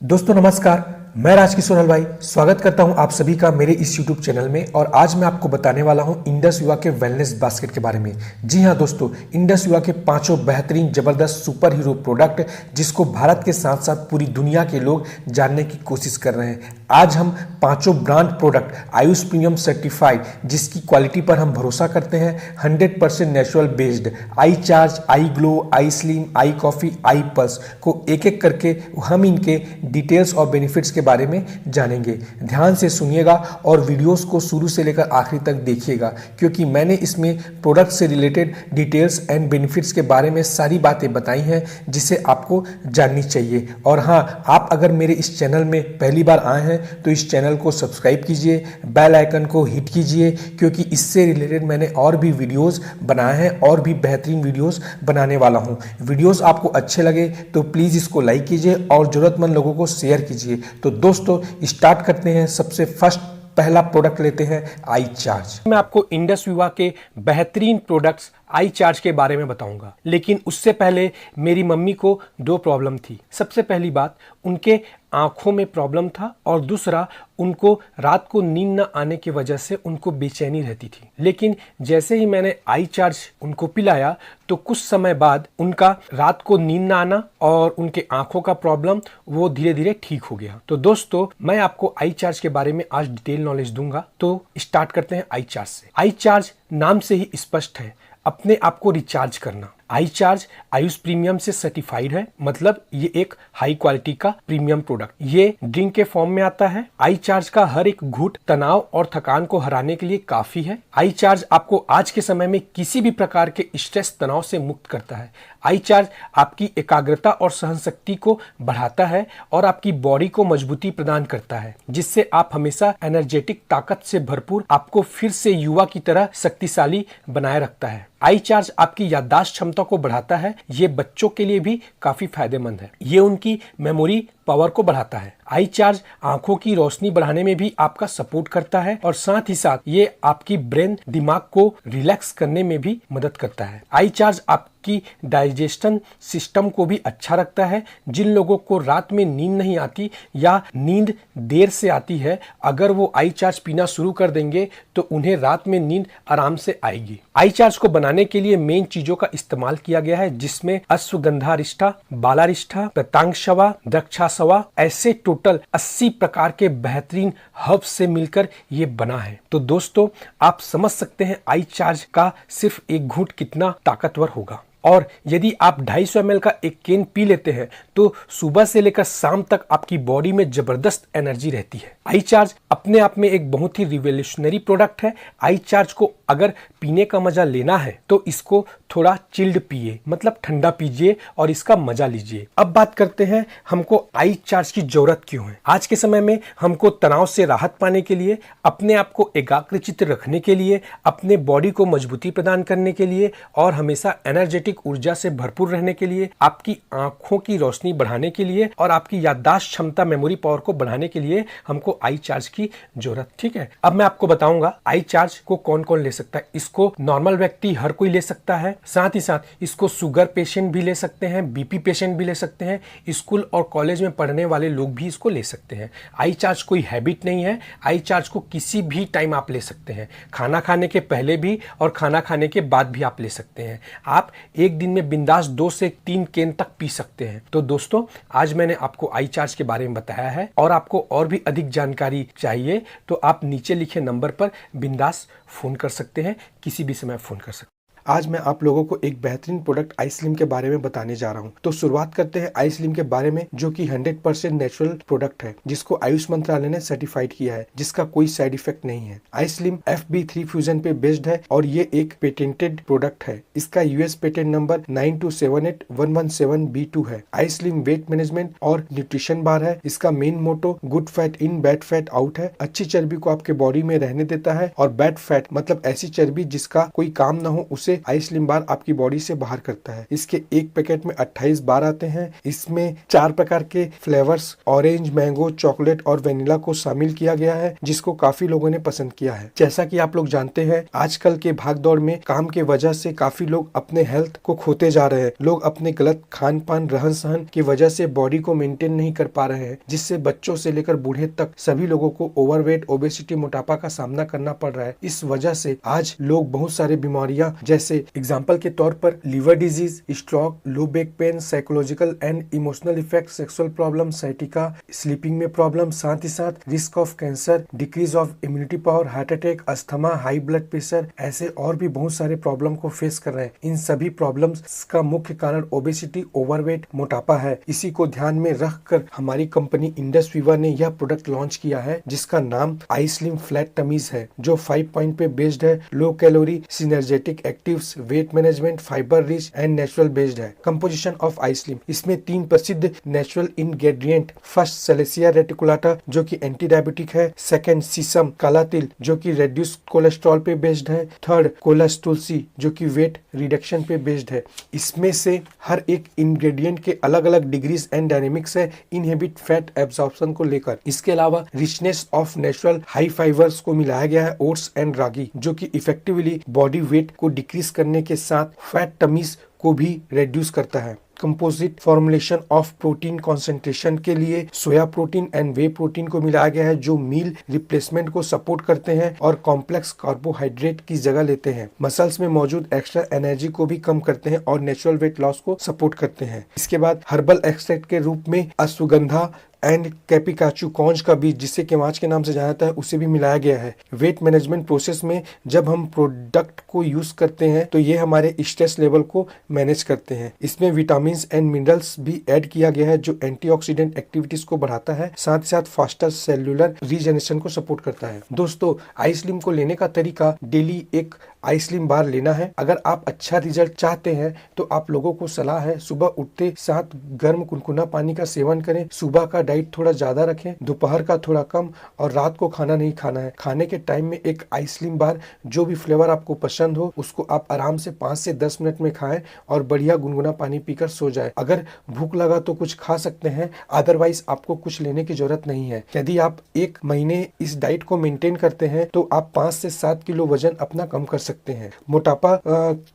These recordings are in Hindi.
दोस्तों नमस्कार, मैं राजकिशोर हलवाई स्वागत करता हूं आप सभी का मेरे इस YouTube चैनल में। और आज मैं आपको बताने वाला हूं इंडस युवा के वेलनेस बास्केट के बारे में। जी हां दोस्तों, इंडस युवा के पांचों बेहतरीन जबरदस्त सुपर हीरो प्रोडक्ट जिसको भारत के साथ साथ पूरी दुनिया के लोग जानने की कोशिश कर रहे हैं। आज हम पांचों brand product Ayush premium certified जिसकी क्वालिटी पर हम भरोसा करते हैं, 100% natural based I charge, I glow, I slim, I coffee, I pulse को एक एक करके हम इनके डिटेल्स और बेनिफिट्स के बारे में जानेंगे। ध्यान से सुनिएगा और वीडियोस को शुरू से लेकर आखिरी तक देखिएगा, क्योंकि मैंने इसमें प्रोडक्ट से रिलेटेड डिटेल्स एंड बेनिफिट्स के बारे में सारी बातें बताई हैं जिसे आपको जाननी चाहिए। और हाँ, आप अगर मेरे इस चैनल में पहली बार आए हैं तो इस चैनल को सब्सक्राइब कीजिए, बेल आइकन को हिट कीजिए, क्योंकि इससे रिलेटेड मैंने और भी वीडियोस बनाए हैं और भी बेहतरीन वीडियोस बनाने वाला हूं। वीडियोस आपको अच्छे लगे तो प्लीज़ इसको लाइक कीजिए और ज़रूरतमंद लोगों को शेयर कीजिए। तो दोस्तों स्टार्ट करते हैं। सबसे फर्स्ट पहला प्रोडक्ट लेते हैं आई चार्ज। मैं आपको इंडस युवा के बेहतरीन प्रोडक्ट्स आई चार्ज के बारे में बताऊंगा, लेकिन उससे पहले मेरी मम्मी को दो प्रॉब्लम थी। सबसे पहली बात, उनके आंखों में प्रॉब्लम था और दूसरा उनको रात को नींद न आने की वजह से उनको बेचैनी रहती थी। लेकिन जैसे ही मैंने आई चार्ज उनको पिलाया तो कुछ समय बाद उनका रात को नींद न आना और उनके आंखों का प्रॉब्लम वो धीरे धीरे ठीक हो गया। तो दोस्तों मैं आपको आई चार्ज के बारे में आज डिटेल नॉलेज दूंगा। तो स्टार्ट करते हैं आई चार्ज से। आई चार्ज नाम से ही स्पष्ट है, अपने आप को रिचार्ज करना। आई चार्ज आयुष प्रीमियम से सर्टिफाइड है, मतलब ये एक हाई क्वालिटी का प्रीमियम प्रोडक्ट। ये ड्रिंक के फॉर्म में आता है। आई चार्ज का हर एक घूंट तनाव और थकान को हराने के लिए काफी है। आई चार्ज आपको आज के समय में किसी भी प्रकार के स्ट्रेस तनाव से मुक्त करता है। आई चार्ज आपकी एकाग्रता और सहन शक्ति को बढ़ाता है और आपकी बॉडी को मजबूती प्रदान करता है, जिससे आप हमेशा एनर्जेटिक ताकत से भरपूर आपको फिर से युवा की तरह शक्तिशाली बनाए रखता है। आई चार्ज आपकी याददाश्त क्षमता को बढ़ाता है। ये बच्चों के लिए भी काफी फायदेमंद है। ये उनकी मेमोरी पावर को बढ़ाता है। आई चार्ज आंखों की रोशनी बढ़ाने में भी आपका सपोर्ट करता है और साथ ही साथ ये आपकी ब्रेन दिमाग को रिलैक्स करने में भी मदद करता है। आई चार्ज आपकी डाइजेशन सिस्टम को भी अच्छा रखता है। जिन लोगों को रात में नींद नहीं आती या नींद देर से आती है, अगर वो आई चार्ज पीना शुरू कर देंगे तो उन्हें रात में नींद आराम से आएगी। आई चार्ज को बनाने के लिए मेन चीजों का इस्तेमाल किया गया है, जिसमें अश्वगंधारिष्ठा, बालारिष्ठा, प्रतांगशवा, द्राक्षाशवा, ऐसे टोटल 80 प्रकार के बेहतरीन हर्ब्स से मिलकर ये बना है। तो दोस्तों आप समझ सकते हैं आई चार्ज का सिर्फ एक घूंट कितना ताकतवर होगा। और यदि आप 250 ml का एक कैन पी लेते हैं तो सुबह से लेकर शाम तक आपकी बॉडी में जबरदस्त एनर्जी रहती है। आई चार्ज अपने आप में एक बहुत ही रिवोल्यूशनरी प्रोडक्ट है। आई चार्ज को अगर पीने का मजा लेना है तो इसको थोड़ा चिल्ड पिए, मतलब ठंडा पीजिए और इसका मजा लीजिए। अब बात करते हैं हमको आई चार्ज की जरूरत क्यों है। आज के समय में हमको तनाव से राहत पाने के लिए, अपने आप को एकाग्रचित्त रखने के लिए, अपने बॉडी को मजबूती प्रदान करने के लिए और हमेशा एनर्जेटिक ऊर्जा से भरपूर रहने के लिए, आपकी आंखों की रोशनी बढ़ाने के लिए और आपकी याददाश्त क्षमता, मेमोरी पावर को बढ़ाने के लिए हमको आई चार्ज की जरूरत। ठीक है, अब मैं आपको बताऊंगा आई चार्ज को कौन कौन ले सकता है। इसको नॉर्मल व्यक्ति हर कोई ले सकता है, साथ ही साथ इसको शुगर पेशेंट भी ले सकते हैं, बीपी पेशेंट भी ले सकते हैं, स्कूल और कॉलेज में पढ़ने वाले लोग भी इसको ले सकते हैं। आई चार्ज कोई हैबिट नहीं है। आई चार्ज को किसी भी टाइम आप ले सकते हैं, खाना खाने के पहले भी और खाना खाने के बाद भी आप ले सकते हैं। आप एक दिन में बिंदास 2 से 3 कैन तक पी सकते हैं। तो दोस्तों आज मैंने आपको आई चार्ज के बारे में बताया है, और आपको और भी अधिक जानकारी चाहिए तो आप नीचे लिखे नंबर पर बिंदास फोन कर सकते हैं, किसी भी समय फोन कर सकते हैं। आज मैं आप लोगों को एक बेहतरीन प्रोडक्ट आई स्लिम के बारे में बताने जा रहा हूं। तो शुरुआत करते हैं आई स्लिम के बारे में, जो कि 100% नेचुरल प्रोडक्ट है, जिसको आयुष मंत्रालय ने सर्टिफाइड किया है, जिसका कोई साइड इफेक्ट नहीं है। आई स्लिम FB3 फ्यूजन पे बेस्ड है और ये एक पेटेंटेड प्रोडक्ट है। इसका US पेटेंट नंबर 9278117B2 है। आई स्लिम वेट मैनेजमेंट और न्यूट्रिशन बार है। इसका main motto good fat in bad fat out है। अच्छी चर्बी को आपके बॉडी में रहने देता है और बैड फैट मतलब ऐसी चर्बी जिसका कोई काम ना हो उसे से आई स्लिम बार आपकी बॉडी से बाहर करता है। इसके एक पैकेट में 28 बार आते हैं। इसमें 4 प्रकार के फ्लेवर्स ऑरेंज, मैंगो, चॉकलेट और वेनिला को शामिल किया गया है, जिसको काफी लोगों ने पसंद किया है। जैसा कि आप लोग जानते हैं, आजकल के भागदौड़ में काम के वजह से काफी लोग अपने हेल्थ को खोते जा रहे हैं। लोग अपने गलत खान पान, रहन सहन की वजह से बॉडी को मेंटेन नहीं कर पा रहे हैं, जिससे बच्चों से लेकर बूढ़े तक सभी लोगों को ओवरवेट, ओबेसिटी, मोटापा का सामना करना पड़ रहा है। इस वजह से आज लोग बहुत सारे बीमारियां, जैसे एग्जाम्पल के तौर पर liver disease, stroke, low back pain, psychological and emotional effect, sexual problem, sciatica, sleeping में प्रॉब्लम, साथ ही साथ risk of cancer, decrease of immunity power, heart attack, asthma, high blood pressure, ऐसे और भी बहुत सारे प्रॉब्लम को फेस कर रहे हैं। इन सभी प्रॉब्लम्स का मुख्य कारण ओबेसिटी, ओवरवेट, मोटापा है। इसी को ध्यान में रखकर हमारी कंपनी इंडस विवा ने यह प्रोडक्ट लॉन्च किया है, जिसका नाम आई स्लिम फ्लैट टमीज है, जो 5 पॉइंट पे बेस्ड है। Low calorie, synergetic actives, weight management, fibre rich and natural based है। कंपोजिशन ऑफ आई स्लिम, इसमें 3 प्रसिद्ध नेचुरल इंग्रेडिएंट, फर्स्ट सेलेसिया रेटिकुलाटा जो कि एंटी डायबिटिक है, सेकंड सीसम काला तिल जो कि रेड्यूस कोलेस्ट्रॉल पे बेस्ड है, थर्ड कोलस तुलसी जो कि वेट रिडक्शन पे बेस्ड है। इसमें से हर एक इंग्रेडिएंट के अलग अलग डिग्रीज एंड डायनेमिक्स है इनहिबिट फैट एब्जॉर्प्शन को लेकर। इसके अलावा richness of natural high fibres को मिलाया गया है ओट्स एंड रागी, जो कि इफेक्टिवली बॉडी वेट को डिक्रीज करने के साथ फैट टमीज को भी रिड्यूस करता है। Composite formulation of protein concentration के लिए soya protein and way protein को मिलाया गया है, जो मील रिप्लेसमेंट को सपोर्ट करते हैं और कॉम्प्लेक्स कार्बोहाइड्रेट की जगह लेते हैं। मसल्स में मौजूद एक्स्ट्रा एनर्जी को भी कम करते हैं और नेचुरल वेट लॉस को सपोर्ट करते हैं। इसके बाद हर्बल एक्सट्रैक्ट के रूप में अश्वगंधा एंड कैपिकाचू कॉन्ज का बीज, जिसे केवाच के नाम से जाना जाता है, उसे भी मिलाया गया है। वेट मैनेजमेंट प्रोसेस में जब हम प्रोडक्ट को यूज करते हैं तो ये हमारे स्ट्रेस लेवल को मैनेज करते हैं। इसमें विटामिन एंड मिनरल्स भी ऐड किया गया है, जो एंटीऑक्सीडेंट एक्टिविटीज को बढ़ाता है, साथ ही साथ फास्टर सेल्यूलर रीजनरेशन को सपोर्ट करता है। दोस्तों, आई स्लिम को लेने का तरीका, डेली एक आई स्लिम बार लेना है। अगर आप अच्छा रिजल्ट चाहते हैं तो आप लोगों को सलाह है, सुबह उठते साथ गर्म कुनकुना पानी का सेवन करें। सुबह का डाइट थोड़ा ज्यादा रखें, दोपहर का थोड़ा कम, और रात को खाना नहीं खाना है। खाने के टाइम में एक आई स्लिम बार, जो भी फ्लेवर आपको पसंद हो, उसको आप आराम से 5 से 10 मिनट में खाएं और बढ़िया गुनगुना पानी पीकर सो जाए। अगर भूख लगा तो कुछ खा सकते हैं, अदरवाइज आपको कुछ लेने की जरूरत नहीं है। यदि आप 1 महीने इस डाइट को मेंटेन करते हैं तो आप 5 से 7 किलो वजन अपना कम कर सकते हैं। मोटापा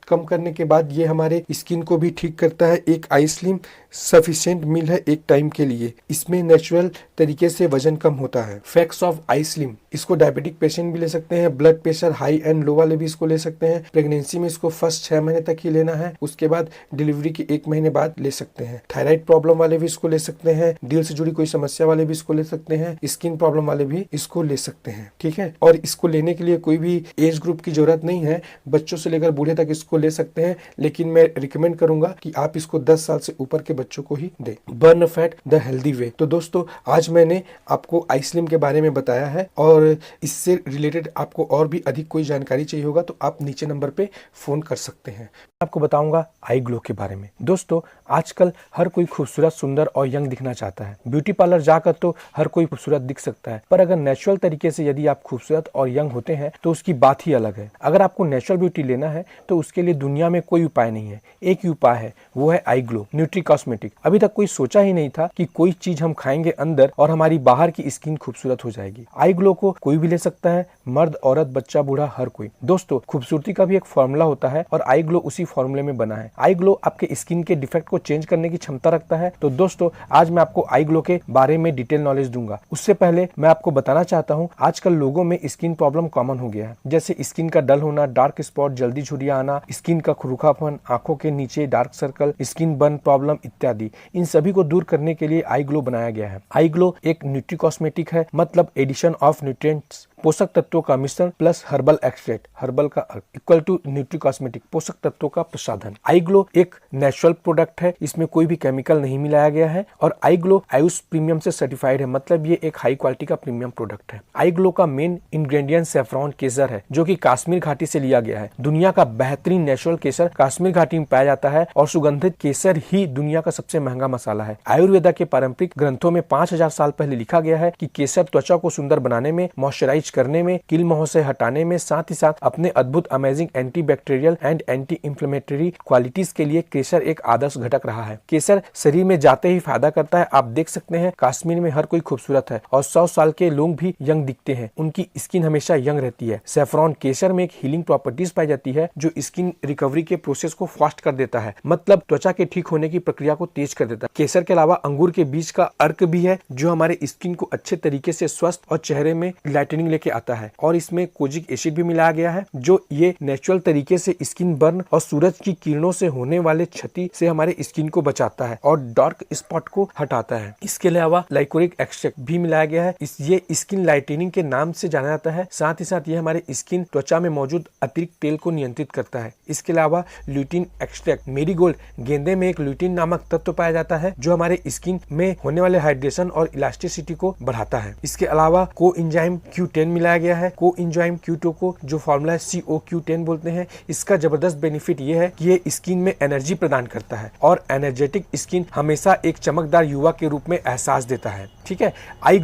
कम करने के बाद ये हमारे स्किन को भी ठीक करता है। एक आई स्लिम सफिशिएंट मील है एक टाइम के लिए। इसमें नेचुरल तरीके से वजन कम होता है। फैक्ट्स ऑफ आई स्लिम, इसको डायबिटिक पेशेंट भी ले सकते हैं, blood pressure high and low वाले भी इसको ले सकते हैं। प्रेगनेंसी में इसको फर्स्ट 6 महीने तक ही लेना है, उसके बाद डिलीवरी के 1 महीने बाद ले सकते हैं। थायराइड प्रॉब्लम वाले भी इसको ले सकते हैं, दिल से जुड़ी कोई समस्या वाले भी इसको ले सकते हैं, स्किन प्रॉब्लम वाले भी इसको ले सकते हैं। ठीक है, और इसको लेने के लिए कोई भी एज ग्रुप की जरूरत नहीं है, बच्चों से लेकर बूढ़े तक इसको ले सकते हैं, लेकिन मैं रिकमेंड करूंगा कि आप इसको 10 साल से ऊपर के बच्चों को ही दें। Burn fat the healthy way. तो दोस्तों, आज मैंने आपको आई स्लिम के बारे में बताया है, और इससे रिलेटेड आपको और भी अधिक कोई जानकारी चाहिए होगा तो आप नीचे नंबर पे फोन कर सकते हैं। आपको बताऊंगा आई ग्लो के बारे में। दोस्तों, आजकल हर कोई खूबसूरत, सुंदर और यंग दिखना चाहता है। ब्यूटी पार्लर जाकर तो हर कोई खूबसूरत दिख सकता है, पर अगर नेचुरल तरीके से यदि आप खूबसूरत और यंग होते हैं तो उसकी बात ही अलग है। अगर आपको नेचुरल ब्यूटी लेना है तो उसके लिए दुनिया में कोई उपाय नहीं है, एक ही उपाय है, वो है आई ग्लो न्यूट्री कॉस्मेटिक। अभी तक कोई सोचा ही नहीं था कि कोई चीज हम खाएंगे अंदर और हमारी बाहर की स्किन खूबसूरत हो जाएगी। आई ग्लो को कोई भी ले सकता है, मर्द, औरत, बच्चा, बूढ़ा, हर कोई। दोस्तों, खूबसूरती का भी एक फॉर्मूला होता है और आई ग्लो उसी फॉर्मूले में बना है। आई ग्लो आपके स्किन के डिफेक्ट को चेंज करने की क्षमता रखता है। तो दोस्तों, आज मैं आपको आई ग्लो के बारे में डिटेल नॉलेज दूंगा। उससे पहले मैं आपको बताना चाहता हूँ, आजकल लोगों में स्किन प्रॉब्लम कॉमन हो गया है, जैसे स्किन का डल होना, डार्क स्पॉट, जल्दी झुर्रियां आना, स्किन का रूखापन, आंखों के नीचे dark circle, skin burn problem इत्यादि। इन सभी को दूर करने के लिए आई ग्लो बनाया गया है। आई ग्लो एक न्यूट्री कॉस्मेटिक है, मतलब एडिशन ऑफ न्यूट्रिएंट्स, पोषक तत्वों का मिश्रण प्लस हर्बल एक्सट्रैक्ट, हर्बल का इक्वल टू न्यूट्री कॉस्मेटिक, पोषक तत्वों का प्रसाधन। आई ग्लो एक नेचुरल प्रोडक्ट है, इसमें कोई भी केमिकल नहीं मिलाया गया है, और आई ग्लो आयुष प्रीमियम से सर्टिफाइड है, मतलब ये एक हाई क्वालिटी का प्रीमियम प्रोडक्ट है। आई ग्लो का मेन इंग्रेडिएंट सैफरॉन केसर है, जो कि कश्मीर घाटी से लिया गया है। दुनिया का बेहतरीन नेचुरल केसर कश्मीर घाटी में पाया जाता है, और सुगंधित केसर ही दुनिया का सबसे महंगा मसाला है। आयुर्वेदा के पारंपरिक ग्रंथों में 5000 साल पहले लिखा गया है कि केसर त्वचा को सुंदर बनाने में, मॉइस्चराइज करने में, कील मोह से हटाने में, साथ ही साथ अपने अद्भुत amazing anti bacterial and anti inflammatory qualities के लिए केसर एक आदर्श घटक रहा है। केसर शरीर में जाते ही फायदा करता है। आप देख सकते हैं कश्मीर में हर कोई खूबसूरत है और 100 साल के लोग भी यंग दिखते हैं, उनकी स्किन हमेशा यंग रहती है। सैफरॉन केसर में एक हीलिंग प्रॉपर्टीज पाई जाती है जो स्किन रिकवरी के प्रोसेस को फास्ट कर देता है, मतलब त्वचा के ठीक होने की प्रक्रिया को तेज कर देता है। केसर के अलावा अंगूर के बीज का अर्क भी है जो हमारे स्किन को अच्छे तरीके से स्वस्थ और चेहरे में लाइटनिंग लेके आता है, और इसमें कोजिक एसिड भी मिलाया गया है जो ये नेचुरल तरीके से स्किन बर्न और सूरज की किरणों से होने वाले क्षति से हमारे स्किन को बचाता है और डार्क स्पॉट को हटाता है। इसके अलावा लाइकोरिक एक्सट्रैक्ट भी मिलाया गया है। ये स्किन लाइटनिंग के नाम से जाना जाता है। साथ ही साथ ये हमारे स्किन त्वचा में मौजूद अतिरिक्त तेल को नियंत्रित करता है। इसके अलावा ल्यूटिन एक्सट्रैक्ट, मेरीगोल्ड गेंदे में एक ल्यूटिन नामक तत्व पाया जाता है जो हमारे स्किन में होने वाले हाइड्रेशन और इलास्टिसिटी को बढ़ाता है। इसके अलावा कोएंजाइम Q10 मिलाया गया है। कोएंजाइम Q2 को जो फॉर्मूला है COQ10 बोलते हैं। इसका जबरदस्त बेनिफिट ये है कि ये स्किन में एनर्जी प्रदान करता है और एनर्जेटिक स्किन हमेशा एक चमकदार युवा के रूप में एहसास देता है। ठीक है। आई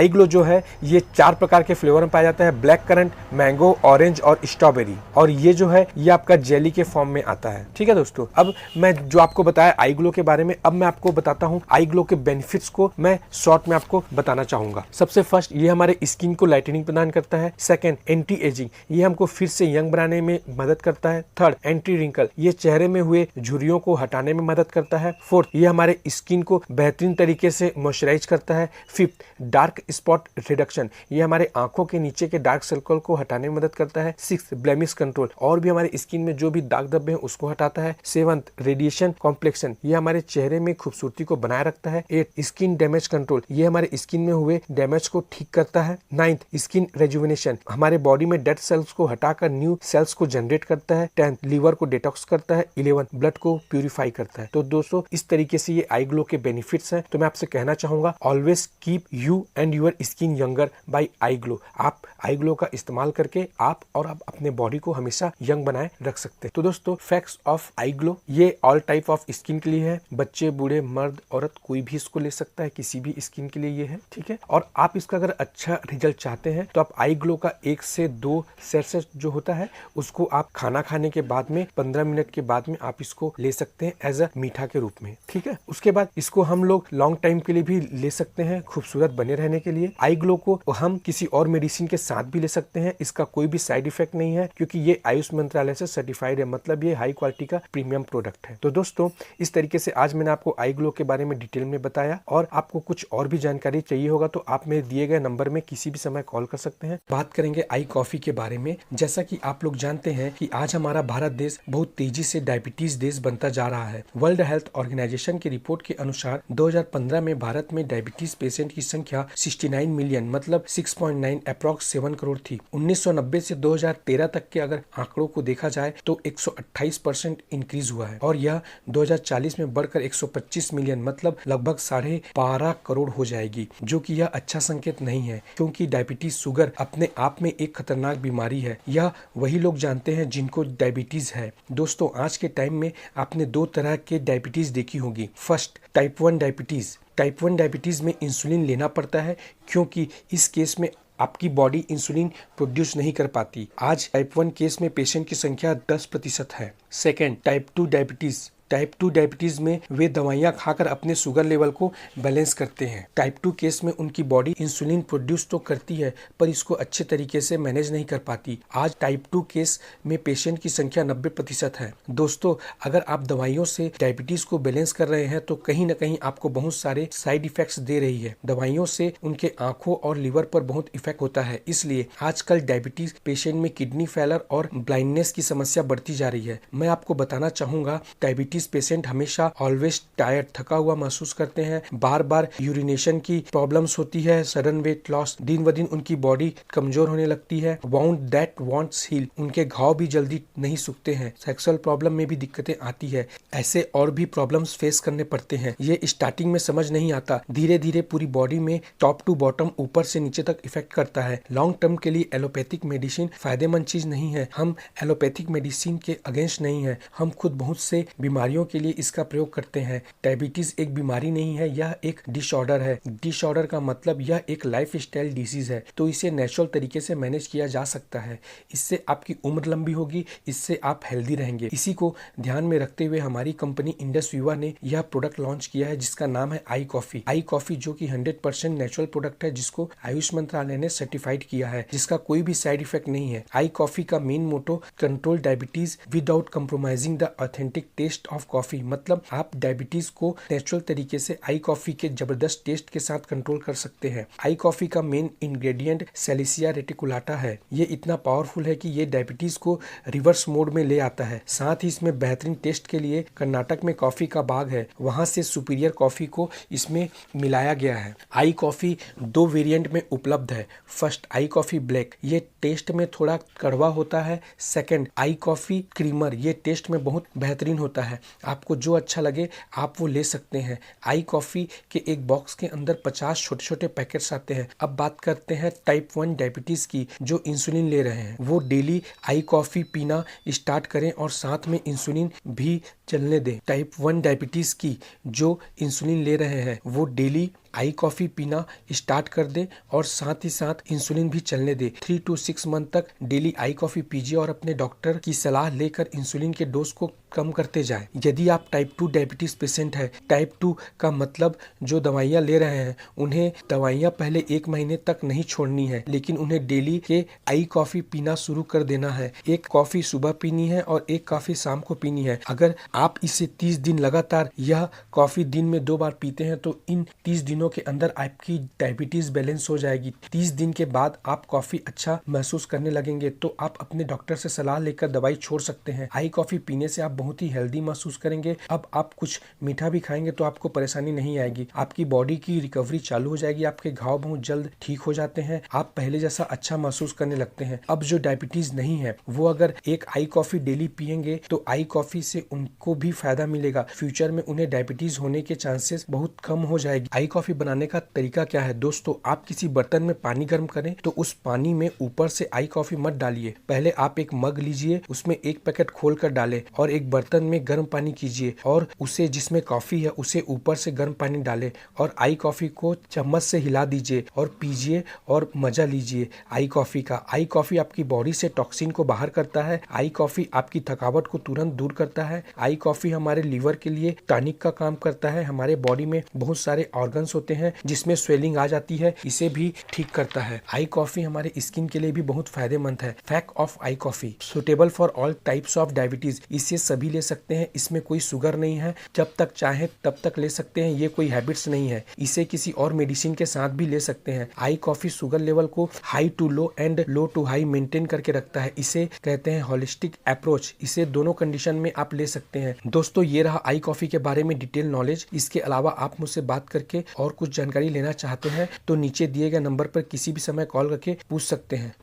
ग्लो जो है ये 4 प्रकार के फ्लेवर में पाया जाता है, ब्लैक करंट, मैंगो, ऑरेंज और स्ट्रॉबेरी, और ये जो है ये आपका जेली के फॉर्म में आता है। ठीक है दोस्तों, अब मैं जो आपको बताया आई ग्लो के बारे में, अब मैं आपको बताता हूँ आई ग्लो के बेनिफिट्स को मैं शॉर्ट में आपको बताना चाहूंगा। सबसे फर्स्ट, ये हमारे स्किन को लाइटनिंग प्रदान करता है। सेकंड, एंटी एजिंग, ये हमको फिर से यंग बनाने में मदद करता है। थर्ड, एंटी रिंकल, ये चेहरे में हुए झुर्रियों को हटाने में मदद करता है। फोर्थ, ये हमारे स्किन को बेहतरीन तरीके से मॉइस्चराइज करता है। फिफ्थ, डार्क स्पॉट रिडक्शन, ये हमारे आंखों के नीचे के डार्क सर्कल को हटाने में मदद करता है। सिक्स्थ, ब्लेमिश कंट्रोल, और भी हमारे स्किन में जो भी दाग धब्बे हैं उसको हटाता है। सेवंथ, रेडिएशन कॉम्प्लेक्शन, ये हमारे चेहरे में खूबसूरती को बनाए रखता है। एट, स्किन डैमेज कंट्रोल, ये हमारे स्किन में हुए डैमेज को ठीक करता है। नाइन्थ, स्किन रेजुविनेशन, हमारे बॉडी में डेड सेल्स को हटाकर न्यू सेल्स को जनरेट करता है। 10th, लीवर को डिटॉक्स करता है। 11th, ब्लड को प्यूरिफाई करता है। तो दोस्तों इस तरीके से ये आई ग्लो के बेनिफिट्स हैं। तो मैं आपसे कहना चाहूंगा, always keep you and your skin younger by I glow. आप आई ग्लो का इस्तेमाल करके आप अपने बॉडी को हमेशा यंग बनाए रख सकते हैं। तो दोस्तों फैक्ट्स ऑफ आई ग्लो, ये ऑल टाइप ऑफ स्किन के लिए है, बच्चे, बूढ़े, मर्द, औरत, कोई भी इसको ले सकता है, किसी भी स्किन के लिए ये है। ठीक है। और आप इसका अगर अच्छा रिजल्ट चाहते हैं तो आप आई ग्लो का 1 से 2 सेट जो होता है उसको आप खाना खाने के बाद में 15 मिनट के बाद में आप इसको ले सकते हैं एज अ मीठा के रूप में। ठीक है। उसके बाद इसको हम लोग लॉन्ग टाइम के लिए भी ले सकते हैं, खूबसूरत बने रहने के लिए। आई ग्लो को हम किसी और मेडिसिन के साथ भी ले सकते हैं, इसका कोई भी साइड इफेक्ट नहीं है क्योंकि ये आयुष मंत्रालय से सर्टिफाइड है, मतलब ये हाई क्वालिटी का प्रीमियम प्रोडक्ट है। तो दोस्तों इस तरीके से आज मैंने आपको आई ग्लो के बारे में डिटेल में बताया, और आपको कुछ और भी जानकारी चाहिए होगा तो आप मेरे दिए गए नंबर में किसी भी समय कॉल कर सकते हैं। बात करेंगे आई कॉफी के बारे में। जैसा कि आप लोग जानते हैं कि आज हमारा भारत देश बहुत तेजी से डायबिटीज देश बनता जा रहा है। वर्ल्ड हेल्थ ऑर्गेनाइजेशन की रिपोर्ट के अनुसार 2015 में भारत में डायबिटीज पेशेंट की संख्या 69 मिलियन मतलब 6.9 अप्रॉक्स 7 करोड़ थी। 1990 से 2013 तक के अगर आंकड़ों को देखा जाए तो 128% इंक्रीज हुआ है, और यह 2040 में बढ़कर 125 मिलियन मतलब लगभग 12.5 करोड़ हो जाएगी, जो कि यह अच्छा संकेत नहीं है क्योंकि डायबिटीज शुगर अपने आप में एक खतरनाक बीमारी है। यह वही लोग जानते हैं जिनको डायबिटीज है। दोस्तों आज के टाइम में आपने 2 तरह के डायबिटीज देखी होगी। First, type 1 diabetes. Type 1 diabetes में इंसुलिन लेना पड़ता है क्योंकि इस केस में आपकी बॉडी इंसुलिन प्रोड्यूस नहीं कर पाती। आज टाइप 1 केस में पेशेंट की संख्या 10% है। Second, type 2 diabetes. Type 2 diabetes में वे दवाइयां खाकर अपने शुगर लेवल को बैलेंस करते हैं। टाइप 2 केस में उनकी बॉडी इंसुलिन प्रोड्यूस तो करती है पर इसको अच्छे तरीके से मैनेज नहीं कर पाती। आज टाइप 2 केस में पेशेंट की संख्या 90% है। दोस्तों अगर आप दवाइयों से डायबिटीज को बैलेंस कर रहे हैं तो कहीं ना कहीं आपको बहुत सारे साइड इफेक्ट्स दे रही है। दवाइयों से उनके आंखों और लिवर पर बहुत इफेक्ट होता है, इसलिए आजकल डायबिटीज पेशेंट में किडनी फेलर और ब्लाइंडनेस की समस्या बढ़ती जा रही है। मैं आपको बताना चाहूंगा, डायबिटीज पेशेंट हमेशा ऑलवेज टायर्ड, थका हुआ महसूस करते हैं, बार बार यूरिनेशन की प्रॉब्लम्स होती है, सडन वेट लॉस, दिन ब दिन उनकी बॉडी कमजोर होने लगती है, वाउंड दैट वांट्स हील, उनके घाव भी जल्दी नहीं सूखते हैं, सेक्सुअल प्रॉब्लम में भी दिक्कतें आती है। ऐसे और भी प्रॉब्लम्स फेस करने पड़ते हैं। ये स्टार्टिंग में समझ नहीं आता, धीरे धीरे पूरी बॉडी में टॉप टू बॉटम ऊपर से नीचे तक इफेक्ट करता है। लॉन्ग टर्म के लिए एलोपैथिक मेडिसिन फायदेमंद चीज नहीं है। हम एलोपैथिक मेडिसिन के अगेंस्ट नहीं है, हम खुद बहुत से बीमारियों बीमारियों के लिए इसका प्रयोग करते हैं। डायबिटीज एक बीमारी नहीं है, यह एक डिसऑर्डर है। डिसऑर्डर का मतलब यह एक लाइफ स्टाइल डिसीज है, तो इसे नेचुरल तरीके से मैनेज किया जा सकता है। इससे आपकी उम्र लंबी होगी, इससे आप हेल्दी रहेंगे। इसी को ध्यान में रखते हुए हमारी कंपनी इंडस विवा ने यह प्रोडक्ट लॉन्च किया है जिसका नाम है आई कॉफी। आई कॉफी जो कि 100% नेचुरल प्रोडक्ट है, जिसको आयुष मंत्रालय ने सर्टिफाइड किया है, जिसका कोई भी साइड इफेक्ट नहीं है। आई कॉफी का main motto control diabetes without compromising the authentic taste of coffee, मतलब आप डायबिटीज को नेचुरल तरीके से आई कॉफी के जबरदस्त टेस्ट के साथ कंट्रोल कर सकते हैं। आई कॉफी का मेन इंग्रेडिएंट सेलिसिया रेटिकुलाटा है। ये इतना पावरफुल है कि ये डायबिटीज को रिवर्स मोड में ले आता है। साथ ही इसमें बेहतरीन टेस्ट के लिए कर्नाटक में कॉफी का बाग है, वहां से सुपीरियर कॉफी को इसमें मिलाया गया है। आई कॉफी 2 वेरिएंट में उपलब्ध है। फर्स्ट आई कॉफी ब्लैक, ये टेस्ट में थोड़ा कड़वा होता है। सेकंड आई कॉफी क्रीमर, ये टेस्ट में बहुत बेहतरीन होता है। आपको जो अच्छा लगे आप वो ले सकते हैं। आई कॉफी के एक बॉक्स के अंदर 50 छोटे छोटे पैकेट्स आते हैं। अब बात करते हैं टाइप 1 डायबिटीज की, जो इंसुलिन ले रहे हैं वो डेली आई कॉफी पीना स्टार्ट करें और साथ में इंसुलिन भी चलने दें। टाइप 1 डायबिटीज की जो इंसुलिन ले रहे हैं वो डेली आई कॉफी पीना स्टार्ट कर दे और साथ ही साथ इंसुलिन भी चलने दे। 3 to 6 मंथ तक डेली आई कॉफी पीजिए और अपने डॉक्टर की सलाह लेकर इंसुलिन के डोज को कम करते जाएं। यदि आप टाइप 2 डायबिटीज पेशेंट है, टाइप 2 का मतलब जो दवाइयाँ ले रहे हैं उन्हें दवाइयाँ पहले 1 महीने तक नहीं छोड़नी है, लेकिन उन्हें डेली के आई कॉफी पीना शुरू कर देना है। एक कॉफी सुबह पीनी है और एक कॉफी शाम को पीनी है। अगर आप इसे 30 दिन लगातार यह कॉफी दिन में 2 बार पीते हैं तो इन 30 दिनों के अंदर आपकी डायबिटीज बैलेंस हो जाएगी। 30 दिन के बाद आप कॉफी अच्छा महसूस करने लगेंगे तो आप अपने डॉक्टर से सलाह लेकर दवाई छोड़ सकते हैं। आई कॉफी पीने से आप बहुत ही हेल्दी महसूस करेंगे। अब आप कुछ मीठा भी खाएंगे तो आपको परेशानी नहीं आएगी। आपकी बॉडी की रिकवरी चालू हो जाएगी, आपके घाव बहुत जल्द ठीक हो जाते हैं, आप पहले जैसा अच्छा महसूस करने लगते हैं। अब जो डायबिटीज नहीं है वो अगर एक आई कॉफी डेली पियेंगे तो आई कॉफी से उनको भी फायदा मिलेगा। फ्यूचर में उन्हें डायबिटीज होने के चांसेस बहुत कम हो जाएगी। आई कॉफी बनाने का तरीका क्या है दोस्तों, आप किसी बर्तन में पानी गर्म करें तो उस पानी में ऊपर से आई कॉफी मत डालिए। पहले आप एक मग लीजिए, उसमें 1 पैकेट खोल कर डालें और एक बर्तन में गर्म पानी कीजिए और उसे जिसमें कॉफी है उसे ऊपर से गर्म पानी डालें और आई कॉफी को चम्मच से हिला दीजिए और पीजिए और मजा लीजिए आई कॉफी का। आई कॉफी आपकी बॉडी से टॉक्सिन को बाहर करता है। आई कॉफी आपकी थकावट को तुरंत दूर करता है। आई कॉफी हमारे लीवर के लिए टॉनिक का काम करता है। हमारे बॉडी में बहुत सारे ऑर्गन्स होते हैं जिसमें स्वेलिंग आ जाती है, इसे भी ठीक करता है। आई कॉफी हमारे स्किन के लिए भी बहुत फायदेमंद है। Fact of I coffee, suitable for all types of diabetes, इसे सभी ले सकते हैं। इसमें कोई शुगर नहीं है, जब तक चाहे तब तक ले सकते हैं, ये कोई हैबिट्स नहीं है। इसे किसी और मेडिसिन के साथ भी ले सकते हैं। आई कॉफी शुगर लेवल को high to low and low to high maintain करके रखता है। इसे कहते हैं होलिस्टिक अप्रोच। इसे दोनों कंडीशन में आप ले सकते हैं। दोस्तों ये रहा आई कॉफी के बारे में डिटेल नॉलेज। इसके अलावा आप मुझसे बात करके और कुछ जानकारी लेना चाहते हैं तो नीचे दिए गए नंबर पर किसी भी समय कॉल करके पूछ सकते हैं।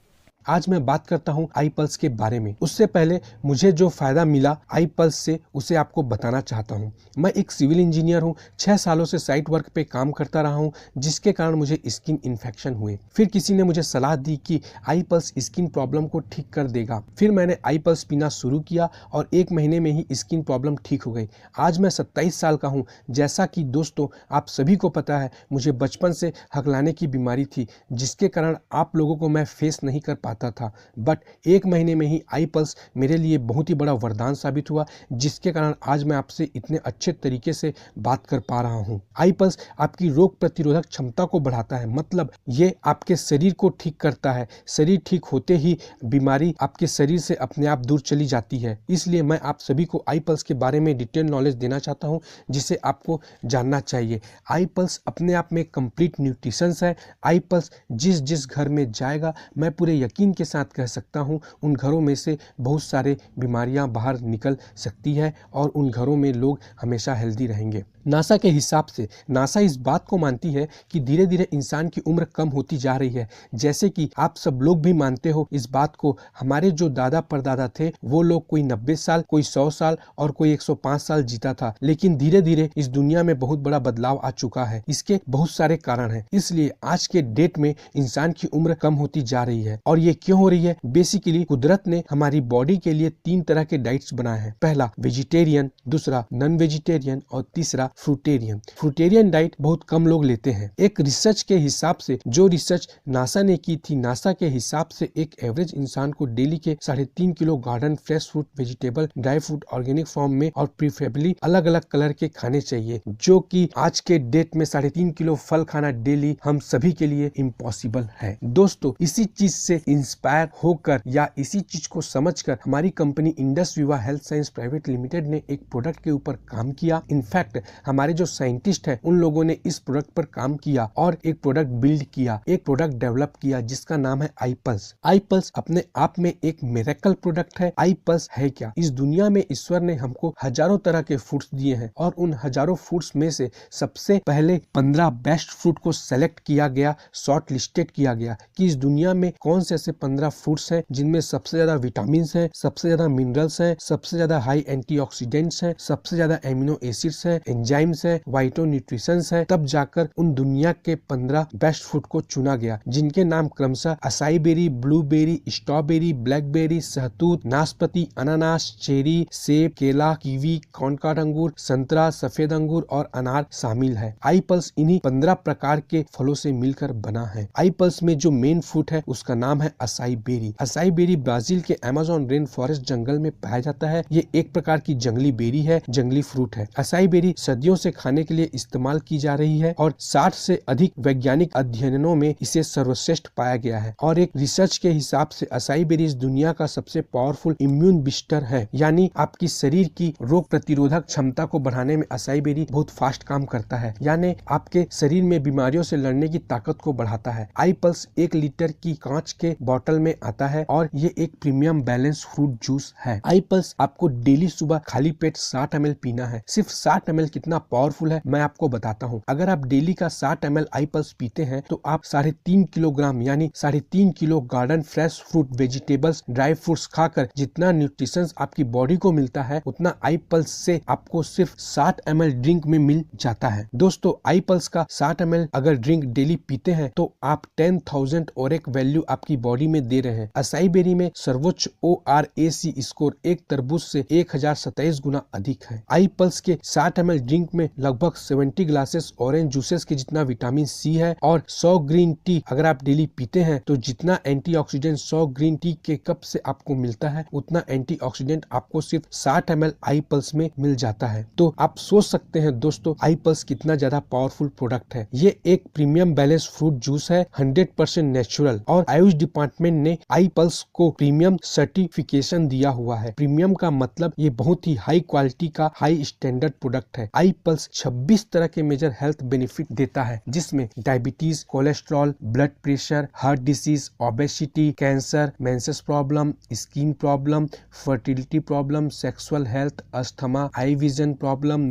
आज मैं बात करता हूं आई पल्स के बारे में। उससे पहले मुझे जो फायदा मिला आई पल्स से उसे आपको बताना चाहता हूं। मैं एक सिविल इंजीनियर हूं, 6 सालों से साइट वर्क पे काम करता रहा हूं, जिसके कारण मुझे स्किन इन्फेक्शन हुए। फिर किसी ने मुझे सलाह दी कि आई पल्स स्किन प्रॉब्लम को ठीक कर देगा। फिर मैंने आई पल्स पीना शुरू किया और 1 महीने में ही स्किन प्रॉब्लम ठीक हो गई। आज मैं 27 साल का हूँ। जैसा कि दोस्तों आप सभी को पता है, मुझे बचपन से हकलाने की बीमारी थी, जिसके कारण आप लोगों को मैं फेस नहीं कर पाता था। बट 1 महीने में ही आई पल्स मेरे लिए बहुत ही बड़ा वरदान साबित हुआ, जिसके कारण आज मैं आपसे इतने अच्छे तरीके से बात कर पा रहा हूं। आई पल्स आपकी रोग प्रतिरोधक क्षमता को बढ़ाता है, मतलब ये आपके शरीर को ठीक करता है। शरीर ठीक होते ही बीमारी आपके शरीर से अपने आप दूर चली जाती है। इसलिए मैं आप सभी को आई पल्स के बारे में डिटेल नॉलेज देना चाहता हूं, जिसे आपको जानना चाहिए। आई पल्स अपने आप में कंप्लीट न्यूट्रिशन है। आई पल्स जिस जिस घर में जाएगा, मैं पूरे यकीन के साथ कह सकता हूं, उन घरों में से बहुत सारे बीमारियां बाहर निकल सकती है और उन घरों में लोग हमेशा हेल्दी रहेंगे। नासा के हिसाब से नासा इस बात को मानती है कि धीरे धीरे इंसान की उम्र कम होती जा रही है। जैसे कि आप सब लोग भी मानते हो इस बात को, हमारे जो दादा परदादा थे वो लोग कोई 90 साल, कोई 100 साल और कोई 105 साल जीता था, लेकिन धीरे धीरे इस दुनिया में बहुत बड़ा बदलाव आ चुका है। इसके बहुत सारे कारण हैं, इसलिए आज के डेट में इंसान की उम्र कम होती जा रही है। और ये क्यों हो रही है? बेसिकली कुदरत ने हमारी बॉडी के लिए 3 तरह के डाइट्स बनाए हैं। पहला वेजिटेरियन, दूसरा नॉन वेजिटेरियन और तीसरा फ्रूटेरियन। फ्रूटेरियन डाइट बहुत कम लोग लेते हैं। एक रिसर्च के हिसाब से, जो रिसर्च नासा ने की थी, नासा के हिसाब से एक एवरेज इंसान को डेली के 3.5 kilo garden fresh fruit, vegetable, dry fruit organic form में और प्रीफरेबली अलग अलग कलर के खाने चाहिए, जो कि आज के डेट में 3.5 किलो फल खाना डेली हम सभी के लिए इम्पॉसिबल है। दोस्तों, इसी चीज से इंस्पायर होकर या इसी चीज को समझकर हमारी कंपनी इंडस विवा हेल्थ साइंस प्राइवेट लिमिटेड ने एक प्रोडक्ट के ऊपर काम किया। इनफैक्ट हमारे जो साइंटिस्ट है उन लोगों ने इस प्रोडक्ट पर काम किया और एक प्रोडक्ट बिल्ड किया, एक प्रोडक्ट डेवलप किया जिसका नाम है iPulse। iPulse अपने आप में एक मिरेकल प्रोडक्ट है। iPulse है क्या? इस दुनिया में ईश्वर ने हमको हजारों तरह के फ्रूट्स दिए हैं और उन हजारों फ्रूट्स में से सबसे पहले 15 बेस्ट फ्रूट को सेलेक्ट किया गया, शॉर्ट लिस्टेड किया गया कि इस दुनिया में कौन से ऐसे 15 फ्रूट्स हैं जिनमें सबसे ज्यादा विटामिन है, सबसे ज्यादा मिनरल्स है, सबसे ज्यादा हाई एंटीऑक्सीडेंट्स है, सबसे ज्यादा एमिनो एसिड्स है, एंजाइम्स है, वाइटो न्यूट्रिशंस है। तब जाकर उन दुनिया के 15 बेस्ट फ्रूट को चुना गया, जिनके नाम क्रमशः acai berry, blueberry, strawberry, blackberry, सहतूत, नाशपाती, अनानास, चेरी, सेब, केला, कीवी, कॉर्नकाट अंगूर, संतरा, सफेद अंगूर और अनार शामिल है। iPulse इन्हीं 15 प्रकार के फलों से मिलकर बना है। iPulse में जो मेन फ्रूट है उसका नाम है acai berry. Acai berry Brazil के अमेज़न रेन फॉरेस्ट जंगल में पाया जाता है। ये एक प्रकार की जंगली बेरी है, जंगली फ्रूट है। असाई बेरी सदियों से खाने के लिए इस्तेमाल की जा रही है और 60 से अधिक वैज्ञानिक अध्ययनों में इसे सर्वश्रेष्ठ पाया गया है। और एक रिसर्च के हिसाब से असाई बेरी इस दुनिया का सबसे पावरफुल इम्यून बूस्टर है, यानी आपकी शरीर की रोग प्रतिरोधक क्षमता को बढ़ाने में असाई बेरी बहुत फास्ट काम करता है, यानी आपके शरीर में बीमारियों से लड़ने की ताकत को बढ़ाता है। iPulse 1 लीटर की कांच के बोतल में आता है और ये एक प्रीमियम बैलेंस फ्रूट जूस है। iPulse आपको डेली सुबह खाली पेट 60 ml पीना है। सिर्फ 60 ml कितना पावरफुल है मैं आपको बताता हूँ। अगर आप डेली का 60 ml iPulse पीते हैं तो आप 3.5 किलोग्राम यानी 3.5 kilo garden fresh fruit, vegetables, dry fruits खाकर जितना न्यूट्रिशन आपकी बॉडी को मिलता है उतना iPulse से आपको सिर्फ 60 ml ड्रिंक में मिल जाता है। दोस्तों, iPulse का 60 ml अगर ड्रिंक डेली पीते हैं तो आप 10,000 ORAC वैल्यू आपकी बॉडी में दे रहे हैं। असाई बेरी में सर्वोच्च ORAC स्कोर एक तरबूज से 1027 गुना अधिक है। iPulse के 60 ml ड्रिंक में लगभग 70 ग्लासेस ऑरेंज जूसेस के जितना विटामिन सी है और 100 ग्रीन टी अगर आप डेली पीते हैं तो जितना एंटीऑक्सीडेंट 100 ग्रीन टी के कप से आपको मिलता है उतना एंटीऑक्सीडेंट आपको सिर्फ 60 ml iPulse में मिल जाता है। तो आप सोच सकते हैं दोस्तों iPulse कितना ज्यादा पावरफुल प्रोडक्ट है। ये एक प्रीमियम बैलेंस फ्रूट जूस है, 100% नेचुरल, और आयुष डिपार्टमेंट ने iPulse को प्रीमियम सर्टिफिकेशन दिया हुआ है। प्रीमियम का मतलब ये बहुत ही हाई क्वालिटी का हाई स्टैंडर्ड प्रोडक्ट है। iPulse 26 तरह के मेजर हेल्थ बेनिफिट देता है, जिसमें diabetes, cholesterol, blood pressure, heart disease, obesity, cancer, menses problem, skin problem, fertility problem, sexual health, asthma, eye vision problem,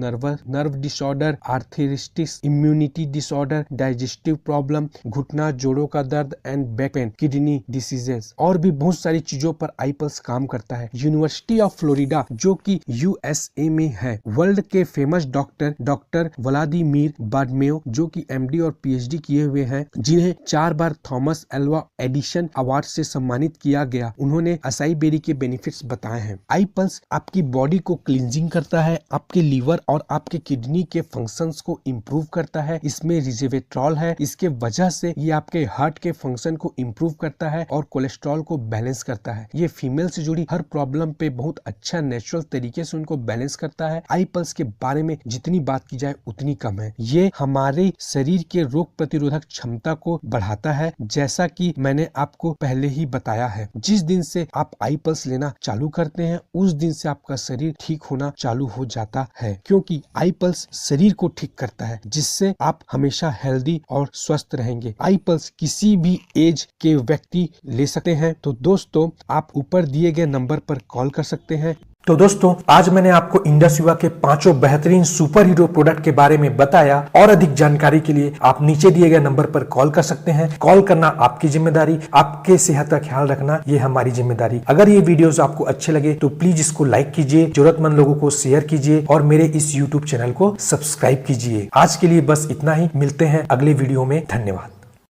nerve disorder, arthritis, immunity disorder, digestive problem, घुटना जोड़ों का दर्द and back pain, kidney diseases और भी बहुत सारी चीजों पर iPulse काम करता है। यूनिवर्सिटी ऑफ फ्लोरिडा जो कि USA में है, वर्ल्ड के फेमस डॉक्टर व्लादिमीर बाडमेयो जो कि MD और PhD किए हुए हैं, जिन्हें 4 बार थॉमस एल्वा एडिशन अवार्ड से सम्मानित किया गया, उन्होंने असाई बेरी के बेनिफिट्स बताए हैं। iPulse आपकी बॉडी को क्लींजिंग करता है, आपके लीवर और आपके किडनी के फंक्शंस को इम्प्रूव करता है। इसमें रिजेवेट्रॉल है, इसके वजह से ये आपके हार्ट के फंक्शन को इम्प्रूव करता है और कोलेस्ट्रॉल को बैलेंस करता है। ये फीमेल से जुड़ी हर प्रॉब्लम पे बहुत अच्छा नेचुरल तरीके से उनको बैलेंस करता है। iPulse के बारे में जितनी बात की जाए उतनी कम है। ये हमारे शरीर के रोग प्रतिरोधक क्षमता को बढ़ाता है, जैसा कि मैंने आपको पहले ही बताया है। जिस दिन से आप iPulse लेना चालू करते हैं उस दिन से आपका शरीर ठीक होना चालू हो जाता है, क्योंकि iPulse शरीर को ठीक करता है, जिससे आप हमेशा हेल्दी और स्वस्थ रहेंगे। iPulse किसी भी एज के व्यक्ति ले सकते हैं। तो दोस्तों, आप ऊपर दिए गए नंबर पर कॉल कर सकते हैं। तो दोस्तों आज मैंने आपको इंडस युवा के 5 बेहतरीन सुपर हीरो प्रोडक्ट के बारे में बताया और अधिक जानकारी के लिए आप नीचे दिए गए नंबर पर कॉल कर सकते हैं। कॉल करना आपकी जिम्मेदारी, आपके सेहत का ख्याल रखना ये हमारी जिम्मेदारी। अगर ये वीडियोस आपको अच्छे लगे तो प्लीज इसको लाइक कीजिए, जरूरतमंद लोगों को शेयर कीजिए और मेरे इस यूट्यूब चैनल को सब्सक्राइब कीजिए। आज के लिए बस इतना ही, मिलते हैं अगले वीडियो में। धन्यवाद।